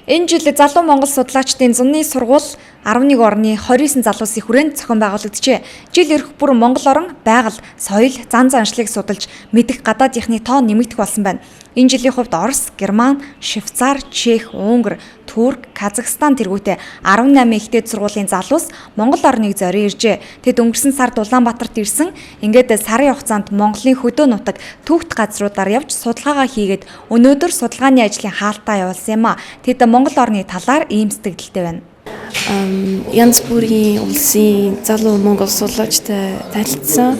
Энэ жил залуу монгол судлаачдын зуны сургууль 11 орны 29 залуусын хүрээнд зохион байгуулагджээ. Жил ирэх бүр Монгол орн байгаль, соёл, зан заншлыг судалж мэдэх гадаадынхны тоо нэмэгдэх болсон байна. Энэ жилийн хувьд Орос, Герман, Швейцар, Чех, Унгар, Турк, Казахстан тэргүүтээ 18 ихтэй сургуулийн залуус Монгол орныг зорион иржээ. Тэд өнгөрсөн сард Улаанбаатарт ирсэн. Ингээд сарын хугацаанд Монголын хөдөө нутаг түүхт газруудаар явж судалгаагаа хийгээд өнөөдөр судалгааны ажлын хаалтаа явуулсан юм а. Тэд Монгол орны талаар ийм сэтгэлдтэй байна. Янз бүрийн улсын залуу монгол судлаачтай танилцсан.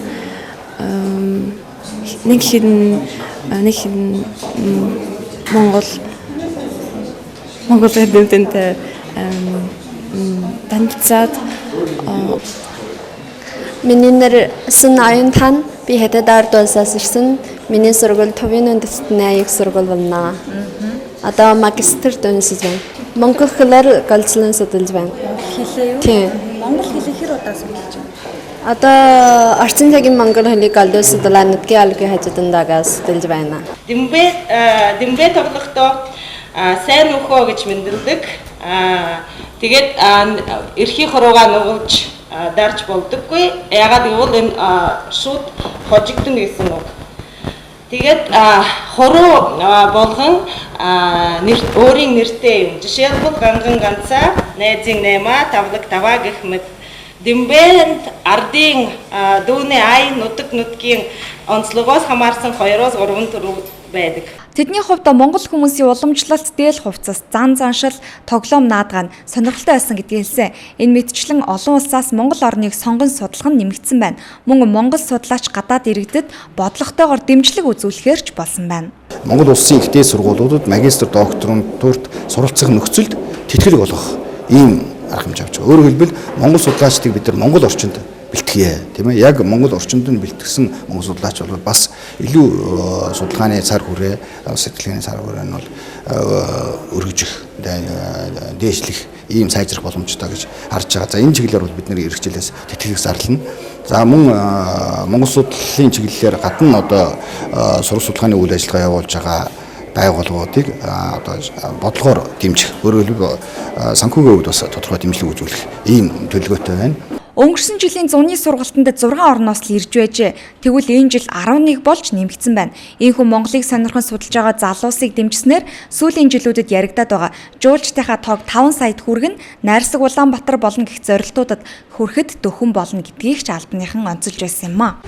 Нэг хэн монгол хэдэнтэй танилцаад Миний нэр Сэн Аян Тан. Би Хэдэд ард улсаас ирсэн. Миний сургууль Төвийн үндэстний аяг сургууль байна. Одоо магистрт үндэс байна. Монгол хэлээр галзлан судалж байна. Хэлээ юу? Тийм. Монгол хэлийг хэр удаа судалж байна? Одоо орчин цагийн монгол хэлийг галзлан судлаа нүдгийн алгийн хажуудандагаас судалж байна. Дэмбэ тоглохдоо сайн нөхөө гэж мэндэлдэг. Тэгээд эрхийн хоруугаа нугуулж дарж болдоггүй. Ягаад гэвэл энэ шууд хожигдно гэсэн үг. Тэгээд хоруу болгон өөрийн нэртэй юм. Жишээлбэл ганган ганцаа, найзын наймаа, тавлаг таваа гэх мэт Дэмбэнд ардын дүүний ай нутаг нутгийн онцлогоос хамаарсан 2-3 төрөв байдаг. Тэдний хувьд монгол хүмүүсийн уламжлалт дээл хувцас, зан заншил, тоглоом наадгаа нь сонирхолтой байсан гэдгийг хэлсэн. Энэ мэтчлэн олон улсаас монгол орныг сонгон судлах нь нэмэгдсэн байна. Мөн монгол судлаач гадаад иргэдэд бодлоготойгоор дэмжлэг үзүүлэхээр ч болсон байна. Монгол улсын ихтэй сургуулиудад магистр, докторантурт суралцах нөхцөлд тэтгэл болгох ийм арга хэмжээ авч байгаа. Өөрөөр хэлбэл монгол судлаачдыг бид нар монгол орчинд бэлтгэе, тийм ээ. Яг монгол орчинд нь бэлтгэсэн монгол судлаач бол бас илүү судалгааны цар хүрээ, сэтгэлгээний цар хүрээ нь бол өргөжих, дээшлэх ийм сайжрах боломжтой гэж харж байгаа. За энэ чиглэлээр бол бид нэр эх жилээс тэтгэлэг зарлана. За мөн монгол судлалын чиглэлээр гадна одоо сурах судалгааны үйл ажиллагаа явуулж байгаа байгууллагуудыг одоо бодлогоор дэмжих, өөрөөр хэлбэл санхүүгийн хувьд бас тодорхой дэмжлэг үзүүлэх ийм төлөвлөгөөтэй байна. Өнгөрсөн жилийн зуны сургалтанд 6 орноос л ирж байжээ. Тэгвэл энэ жил 11 болж нэмэгдсэн байна. Ийхүү Монголыг сонирхон судалж байгаа залуусыг дэмжснээр сүүлийн жилүүдэд яригадаад байгаа жуулчдынхаа тоог 5 саяд хүргэн Найрсаг Улаанбаатар болно гэх зорилтуудад хүрэхэд дөхөн болно гэдгийг ч албаныхан онцолж байсан юм а.